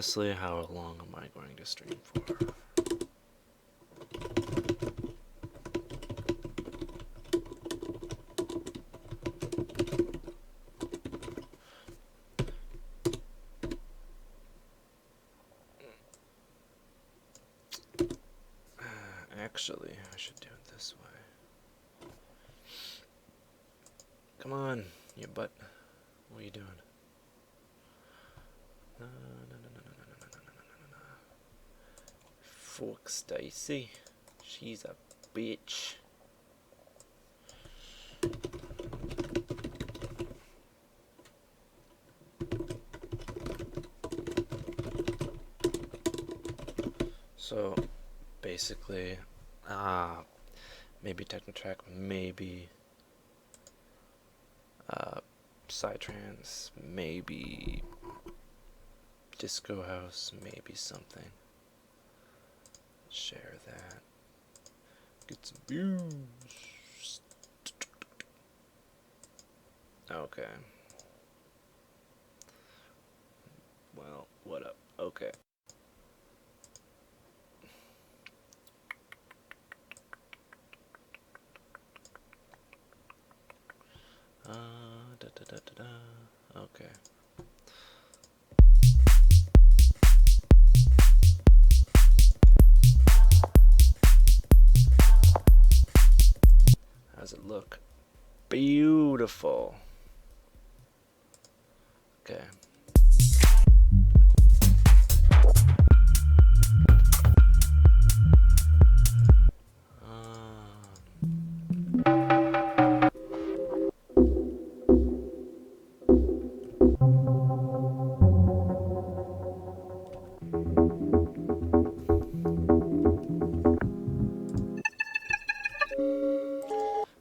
honestly, how long am I going to stream for? Actually, I should do it this way. Come on, you butt. What are you doing? No, no, no, no, no, no, no, no, no, no, no. Fuck Stacy. She's a bitch. So, basically, maybe Techno track, maybe Psytrance, maybe Disco House, maybe something. Share that. Get some views. Okay. Well, what up? Okay. Okay. How's it look? Beautiful. Okay.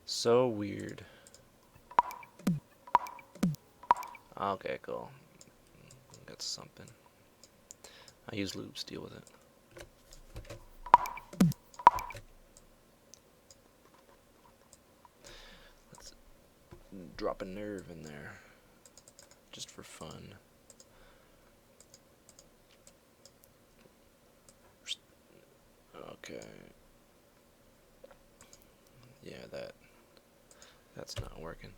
So weird. Okay, cool. Got something. I use loops to deal with it. Let's drop a nerve in there. Just for fun. Okay. Yeah, that's not working.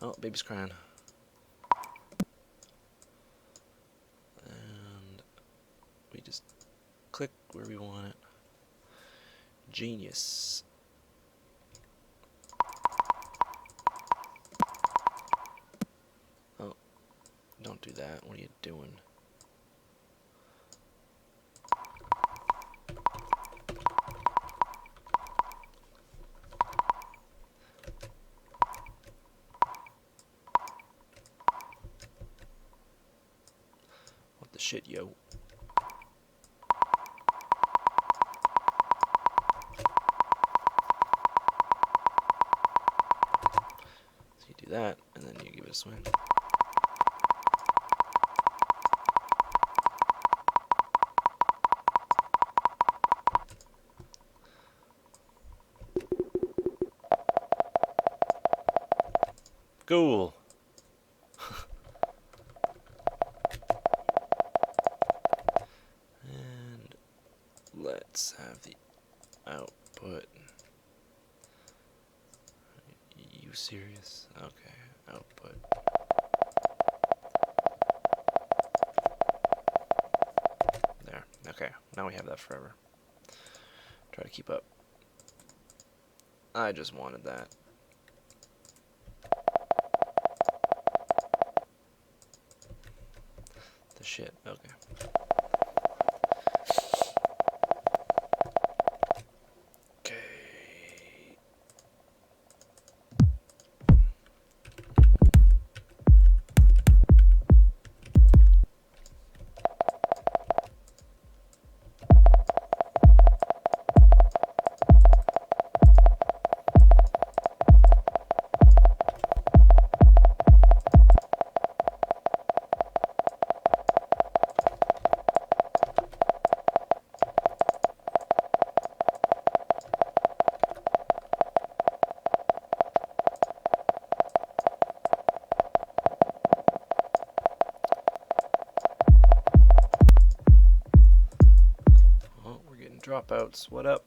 Oh, baby's crying. And we just click where we want it. Genius. Oh, don't do that. What are you doing? What the shit, yo? So you do that, and then you give it a swing. Cool. And let's have the output. You serious? Okay, output. There. Okay, now we have that forever. Try to keep up. I just wanted that. The shit, okay. dropouts, what up?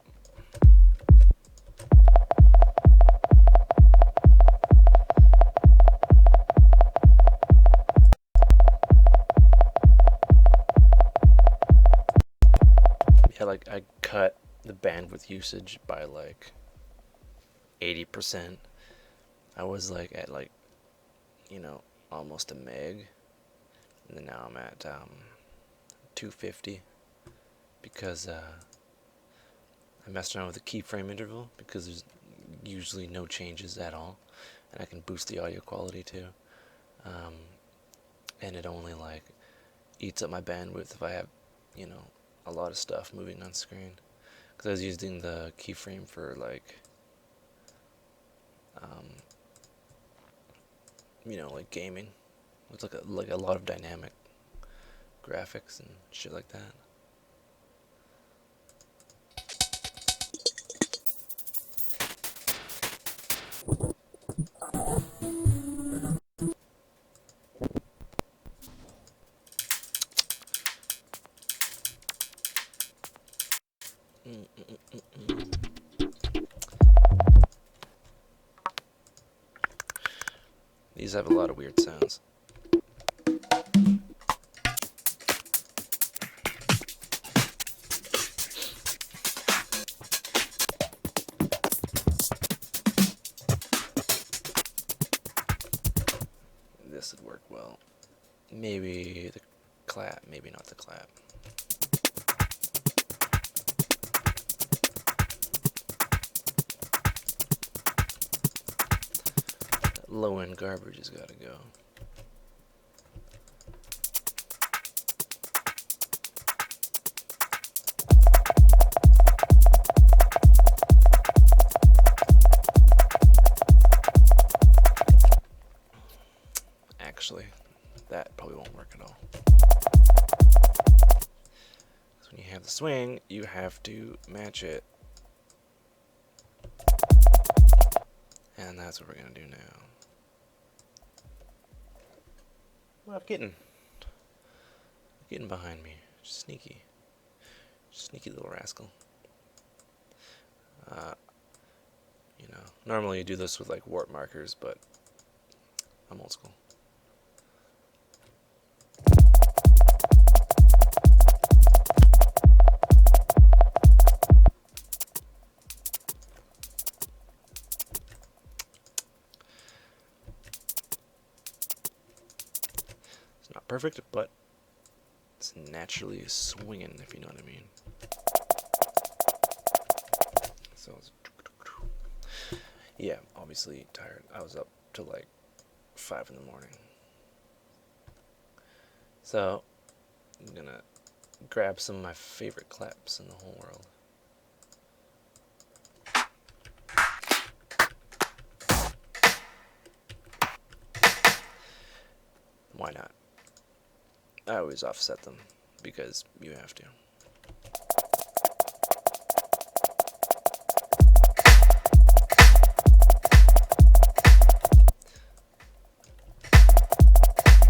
Yeah, like I cut the bandwidth usage by like 80%. I was like at like, you know, almost a meg, and then now I'm at 250 because I messed around with the keyframe interval because there's usually no changes at all, and I can boost the audio quality too, and it only like eats up my bandwidth if I have, you know, a lot of stuff moving on screen, because I was using the keyframe for like you know, like gaming with like a lot of dynamic graphics and shit like that. These have a lot of weird sounds. This would work well. Maybe the clap, maybe not the clap. That low end garbage has got to go. Actually, that probably won't work at all. So when you have the swing, you have to match it. And that's what we're going to do now. Well, getting behind me. Sneaky. Sneaky little rascal. You know, normally you do this with like warp markers, but I'm old school. It's not perfect, but it's naturally swinging, if you know what I mean. So it's, yeah, obviously tired. I was up till like 5 in the morning. So I'm gonna grab some of my favorite claps in the whole world. Why not? I always offset them because you have to.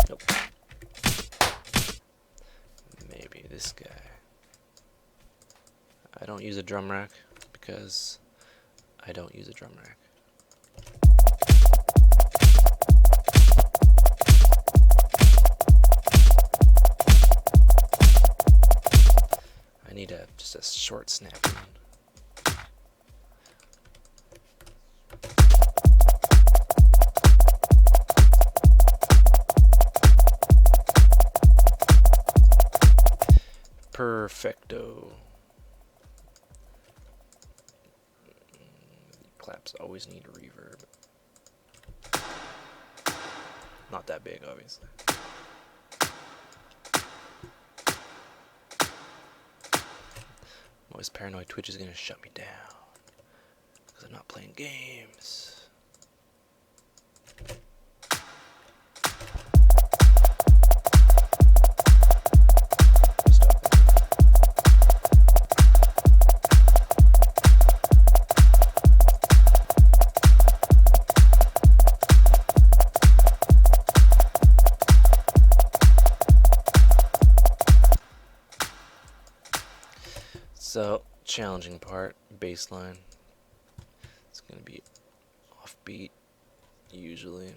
Nope. Maybe this guy. I don't use a drum rack because I don't use a drum rack. I need just a short snap in. Perfecto. Claps always need reverb. Not that big, obviously. I'm always paranoid Twitch is gonna shut me down because I'm not playing games. So challenging part, bassline. It's gonna be offbeat usually.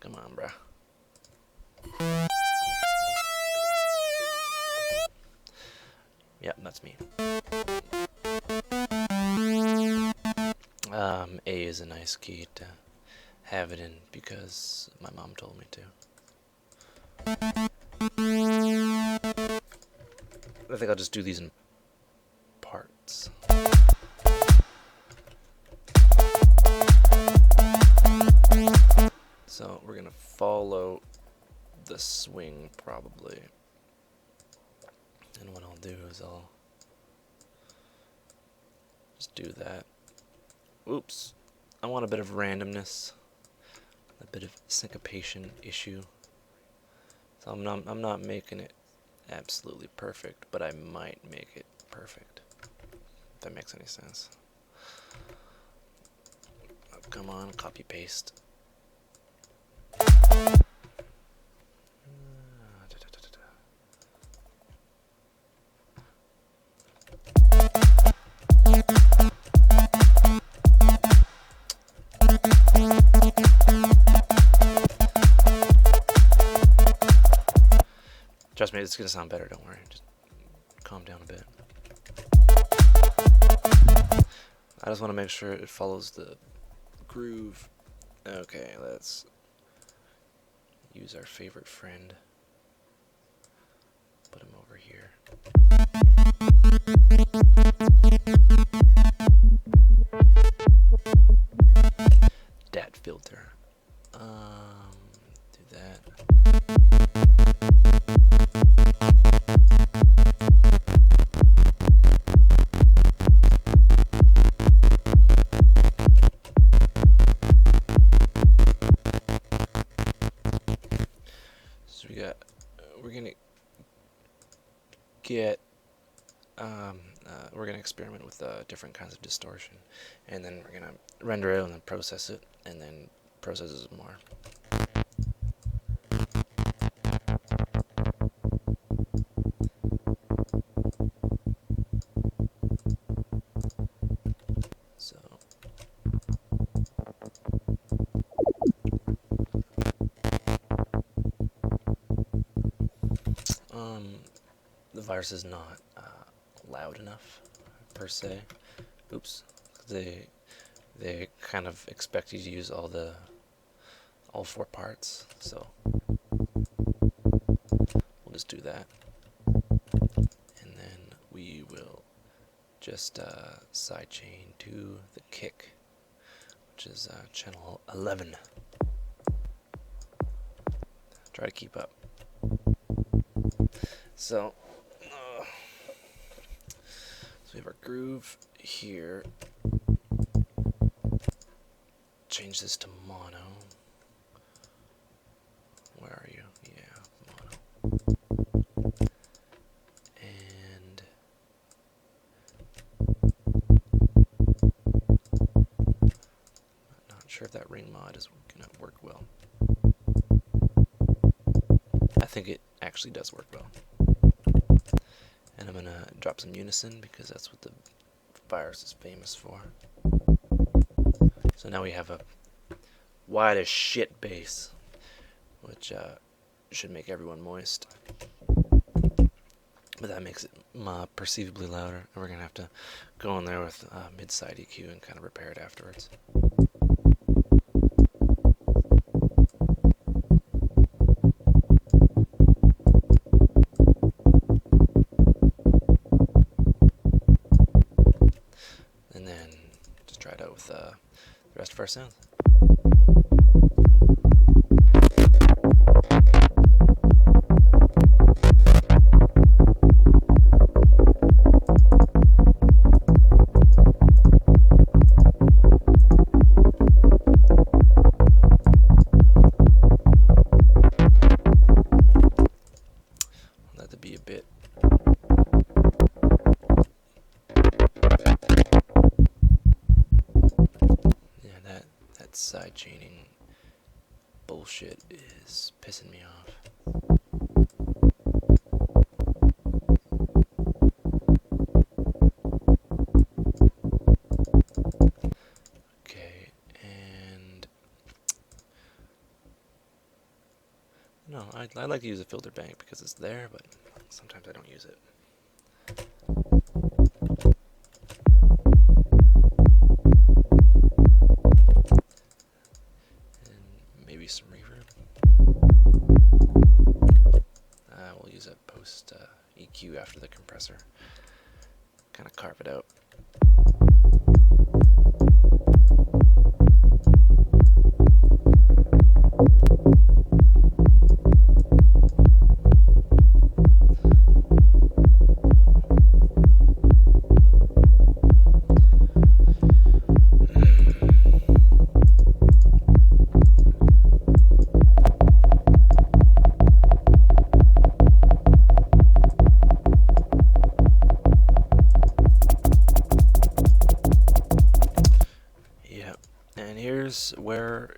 Come on, bruh. Yep, that's me. A is a nice key to have it in because my mom told me to. I think I'll just do these in parts. So we're gonna follow the swing probably. And what I'll do is I'll just do that. Oops. I want a bit of randomness, a bit of syncopation issue. So I'm not making it absolutely perfect, but I might make it perfect. If that makes any sense. Oh, come on, copy paste. Trust me, it's gonna sound better, don't worry. Just calm down a bit. I just want to make sure it follows the groove. Okay, let's use our favorite friend. Put him over here. Dat filter. Do that. So we're gonna get we're gonna experiment with different kinds of distortion, and then we're gonna render it and then process it, and then process it more. So the virus is not loud enough per se. Oops. They kind of expect you to use all four parts, so we'll just do that, and then we will just sidechain to the kick, which is channel 11. Try to keep up. So we have our groove here. Change this to mono. Where are you? Yeah, mono. And I'm not sure if that ring mod is gonna work well. I think it actually does work well. And I'm gonna drop some unison because that's what the virus is famous for. So now we have a wide as shit bass, which should make everyone moist. But that makes it perceivably louder, and we're gonna have to go in there with mid-side EQ and kind of repair it afterwards. And then just try it out with the rest of our sounds. Let it be a bit. Yeah, that side chaining bullshit is pissing me off. I like to use a filter bank because it's there, but sometimes I don't use it. And maybe some reverb. We'll use a post EQ after the compressor. Kind of carve it out. And here's where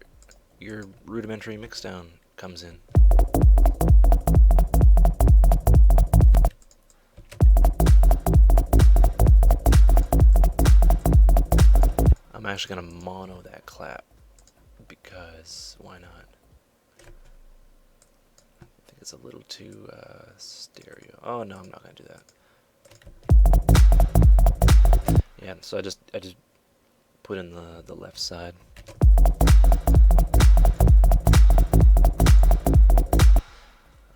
your rudimentary mixdown comes in. I'm actually going to mono that clap because why not? I think it's a little too stereo. Oh no, I'm not going to do that. Yeah, so I just put in the left side.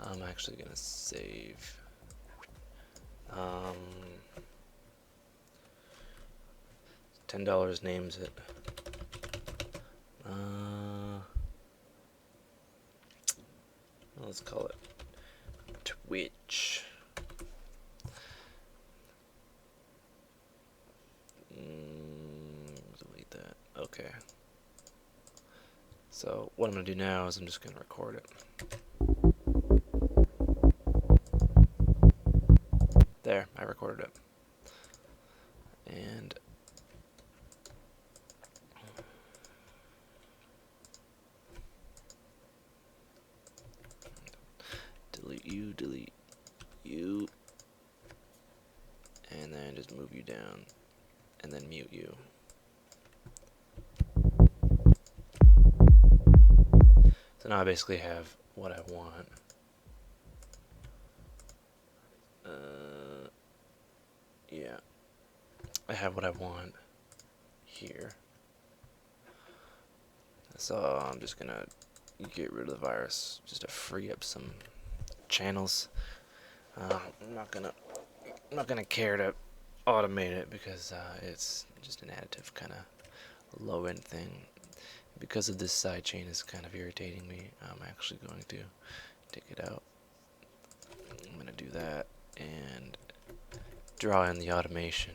I'm actually gonna save. $10 names it. Let's call it Twitch. Delete that. Okay. So what I'm gonna do now is I'm just gonna record it. There, I recorded it. And delete you, and then just move you down, and then mute you. So now I basically have what I want. Yeah, I have what I want here. So I'm just gonna get rid of the virus just to free up some channels. I'm not gonna care to automate it because it's just an additive kind of low-end thing. Because of this side chain is kind of irritating me, I'm actually going to take it out. I'm gonna do that and draw in the automation.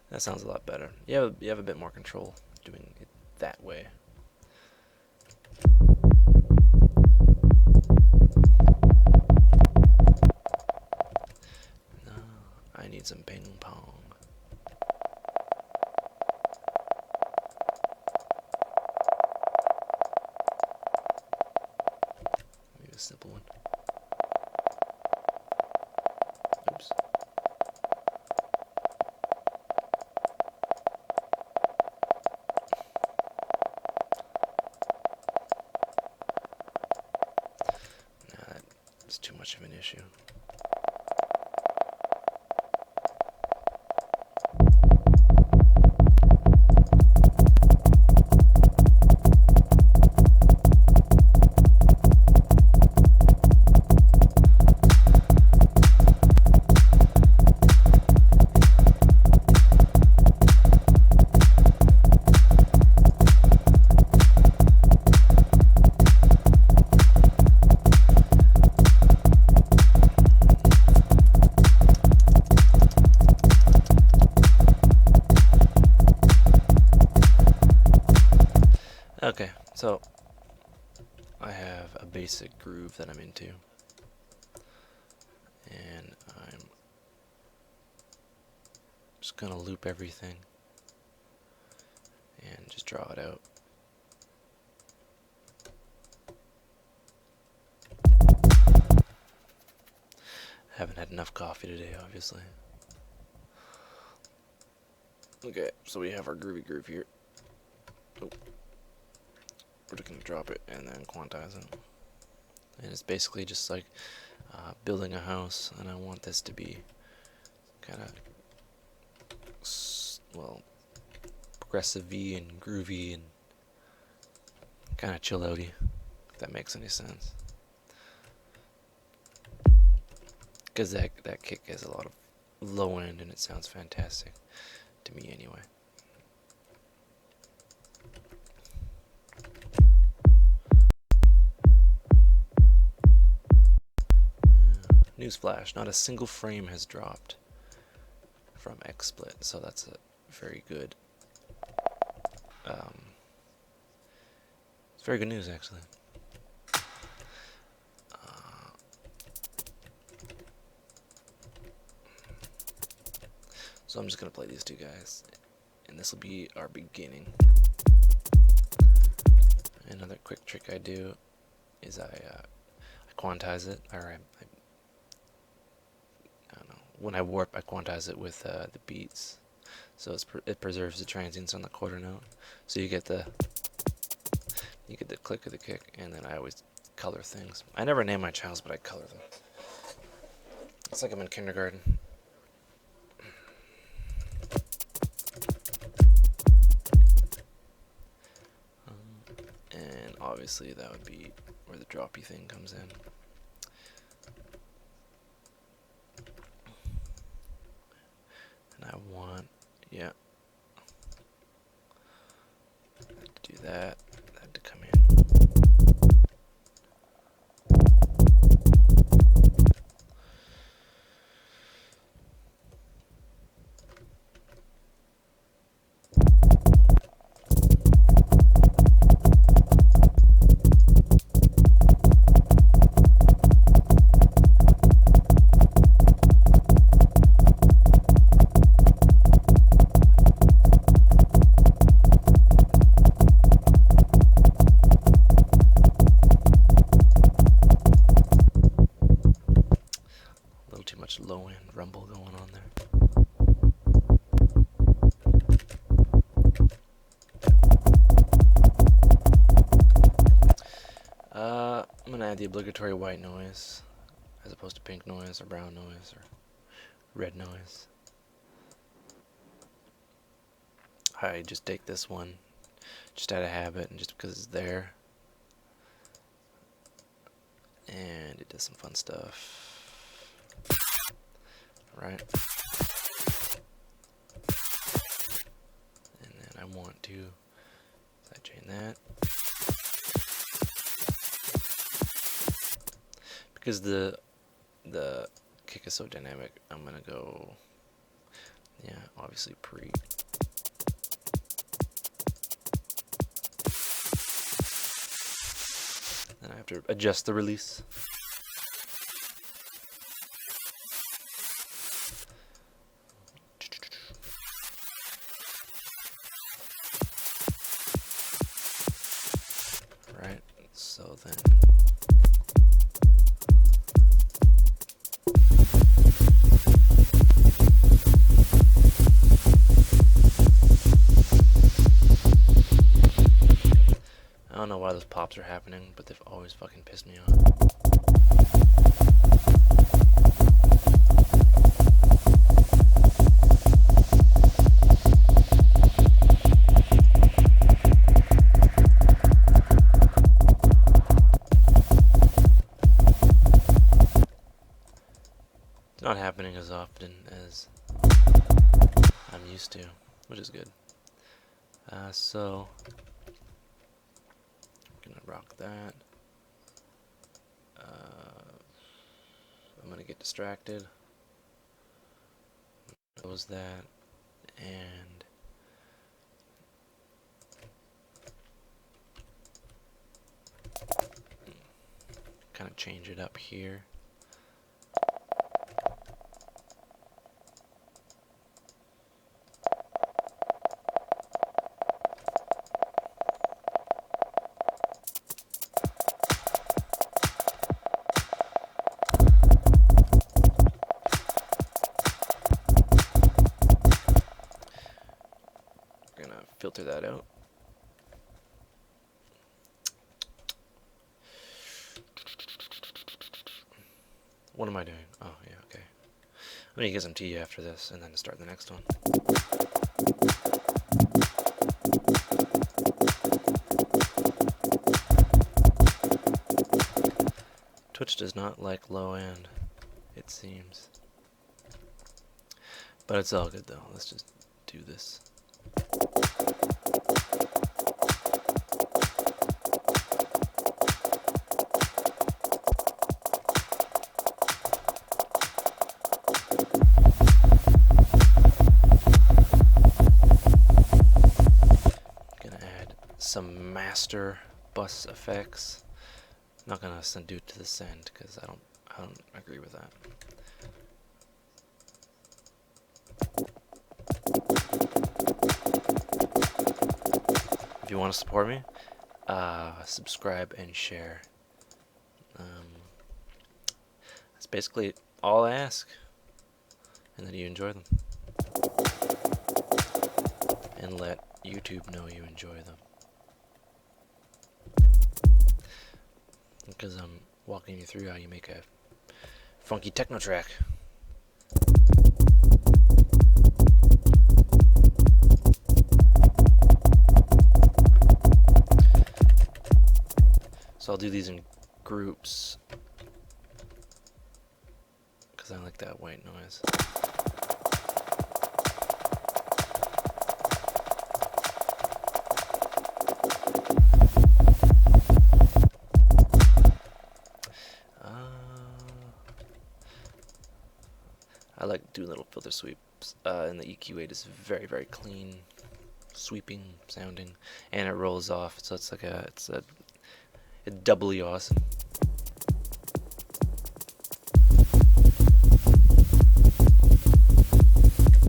That sounds a lot better. You have a bit more control doing it that way. No, I need some ping pong. Maybe a simple one. Oops. It's too much of an issue. Okay, so I have a basic groove that I'm into, and I'm just gonna loop everything and just draw it out. Haven't had enough coffee today, obviously. Okay, so we have our groovy groove here. Oh. We're just gonna drop it and then quantize it. And it's basically just like building a house, and I want this to be kind of, well, progressive-y and groovy and kind of chill-outy, if that makes any sense. Because that kick has a lot of low end and it sounds fantastic, to me anyway. Newsflash, not a single frame has dropped from XSplit, so that's a very good, it's very good news actually. So I'm just gonna play these two guys, and this will be our beginning. Another quick trick I do is I quantize it, or I don't know. When I warp, I quantize it with the beats, so it preserves the transients on the quarter note. So you get the click of the kick, and then I always color things. I never name my channels, but I color them. It's like I'm in kindergarten. And obviously that would be where the droppy thing comes in. And I want, yeah, to do that to come in. Too much low end rumble going on there. I'm gonna add the obligatory white noise as opposed to pink noise or brown noise or red noise. I just take this one just out of habit and just because it's there, and it does some fun stuff. Right, and then I want to sidechain that because the kick is so dynamic. I'm gonna go, yeah, obviously pre. Then I have to adjust the release. Right, so then I don't know why those pops are happening, but they've always fucking pissed me off. Not happening as often as I'm used to, which is good. So I'm gonna rock that. I'm gonna get distracted. Close that and kind of change it up here. What am I doing? Oh, yeah, okay. I'm gonna get some tea after this and then start the next one. Twitch does not like low end, it seems. But it's all good though. Let's just do this. Gonna add some master bus effects. I'm not gonna do it to the send because I don't agree with that. If you want to support me, subscribe and share. That's basically all I ask, and that you enjoy them, and let YouTube know you enjoy them. Because I'm walking you through how you make a funky techno track. So I'll do these in groups because I like that white noise. I like doing little filter sweeps, and the EQ8 is very, very clean, sweeping sounding, and it rolls off, so it's like it's doubly awesome.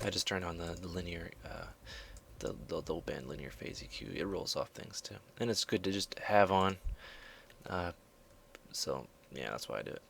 I just turned on the linear, the low band linear phase EQ. It rolls off things too, and it's good to just have on. So yeah, that's why I do it.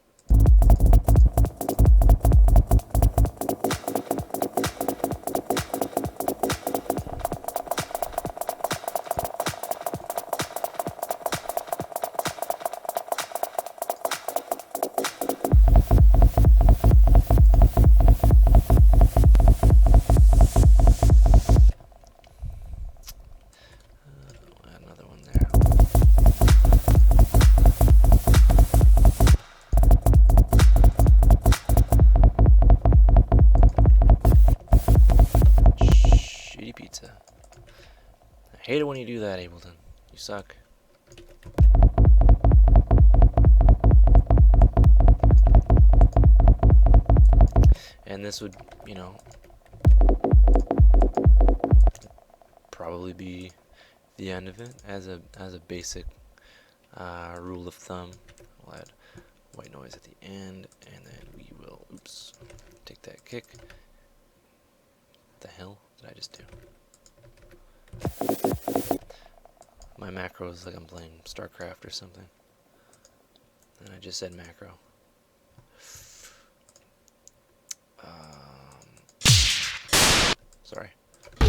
I hate it when you do that, Ableton. You suck. And this would, you know, probably be the end of it as a basic rule of thumb. We'll add white noise at the end, and then we will, oops, take that kick. What the hell did I just do? My macro is like I'm playing StarCraft or something. And I just said macro. Sorry. So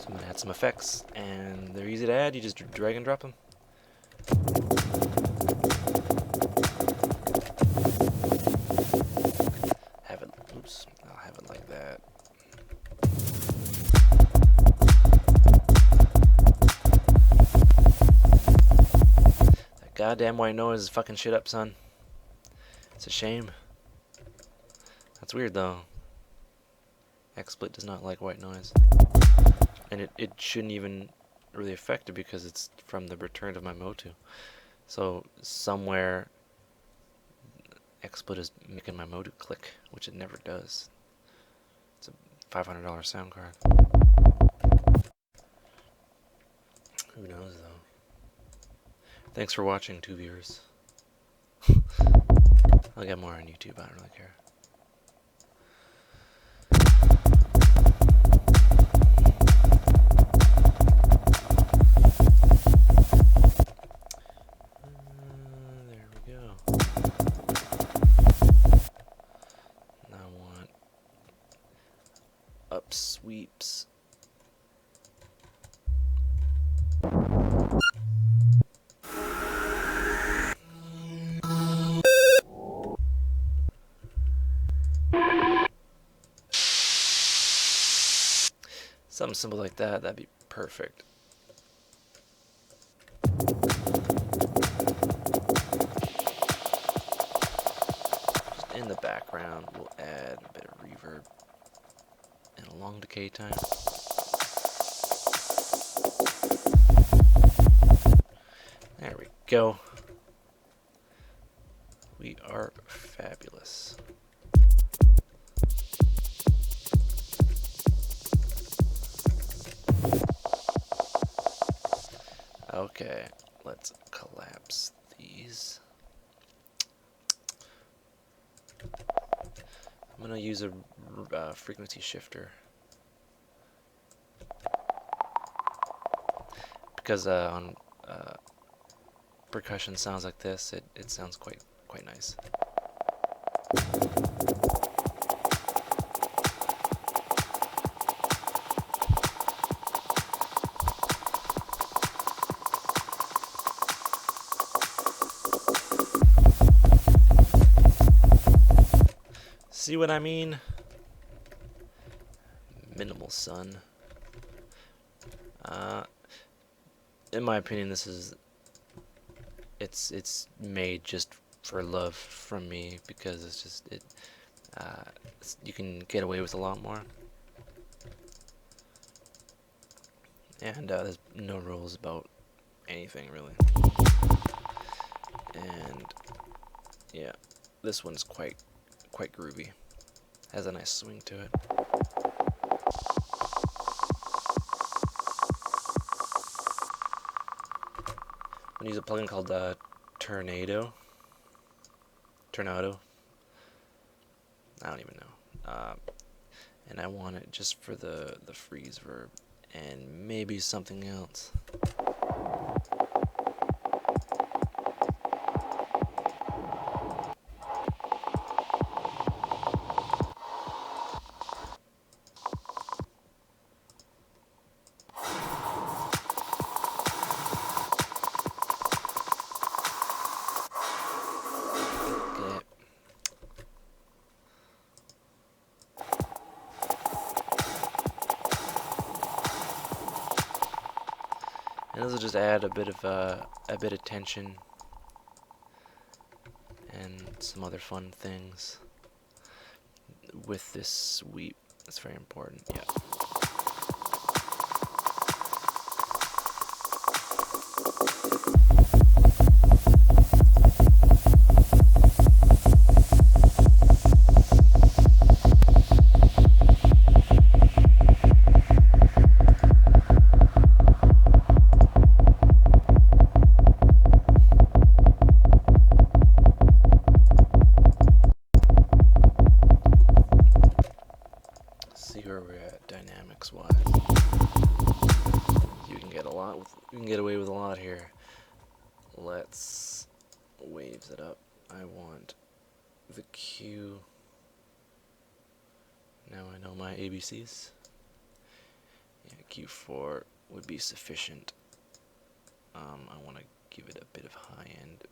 I'm gonna add some effects, and they're easy to add. You just drag and drop them. I'll have it like that. That goddamn white noise is fucking shit up, son. It's a shame. That's weird though. XSplit does not like white noise. And it shouldn't even really affect it because it's from the return of my Motu. So somewhere XSplit is making my Motu click, which it never does. It's a $500 sound card. Who knows though? Thanks for watching, 2 viewers. I'll get more on YouTube, I don't really care. There we go. Now I want sweeps. Something simple like that, that'd be perfect. Just in the background, we'll add a bit of reverb and a long decay time. There we go. We are fabulous. Okay, let's collapse these. I'm gonna use a frequency shifter because on percussion sounds like this, it sounds quite nice. See what I mean? Minimal sun. In my opinion, this is it's made just for love from me, because it's just you can get away with a lot more, and there's no rules about anything really. And yeah, this one's quite groovy. Has a nice swing to it. I'm gonna use a plugin called Tornado. I don't even know. And I want it just for the freeze verb and maybe something else. And this will just add a bit of tension and some other fun things with this sweep. That's very important. Yeah. See where we're at dynamics wise. You can get away with a lot here. Let's waves it up. I want the Q. Now I know my ABCs. Yeah, Q4 would be sufficient. I want to give it a bit of high end.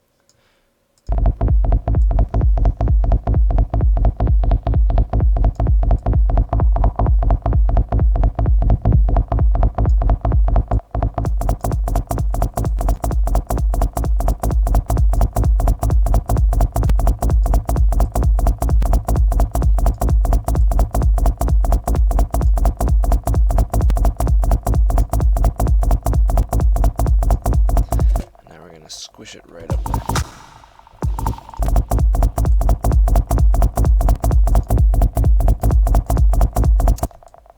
Squish it right up there.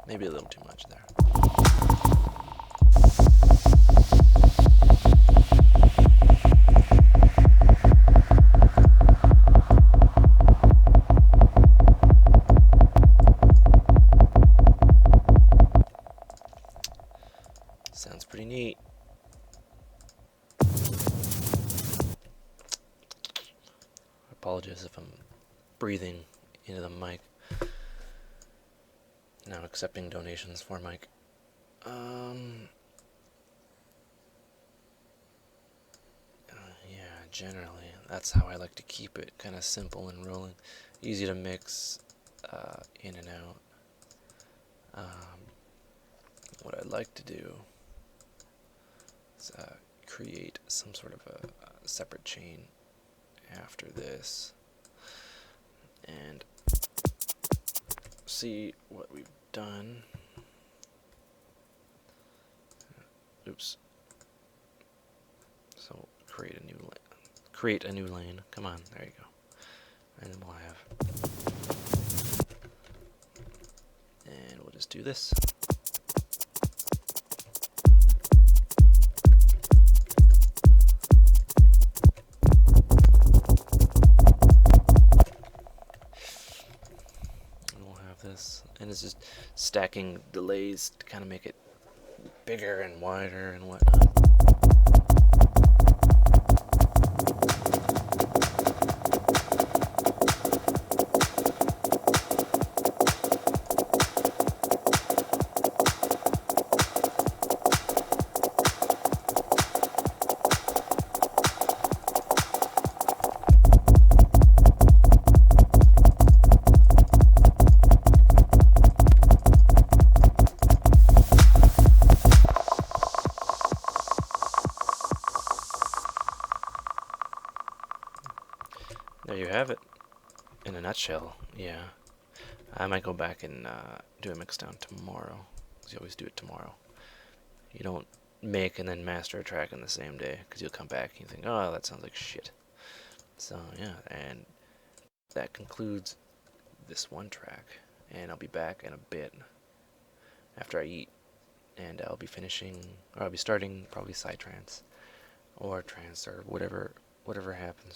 Maybe a little too much there. Sounds pretty neat. Apologize if I'm breathing into the mic. Now accepting donations for Mike. Um, yeah, generally, that's how I like to keep it, kind of simple and rolling. Easy to mix in and out. Um, what I'd like to do is create some sort of a separate chain after this and see what we've done. Oops. So create a new lane. Create a new lane. Come on, there you go. And then we'll have, and we'll just do this. And we'll have this, and it's just stacking delays to kind of make it bigger and wider and whatnot. There you have it, in a nutshell. Yeah, I might go back and do a mixdown tomorrow, because you always do it tomorrow. You don't make and then master a track in the same day, because you'll come back and you think, oh, that sounds like shit. So yeah, and that concludes this one track, and I'll be back in a bit after I eat, and I'll be finishing, or I'll be starting probably psytrance or trance or whatever happens.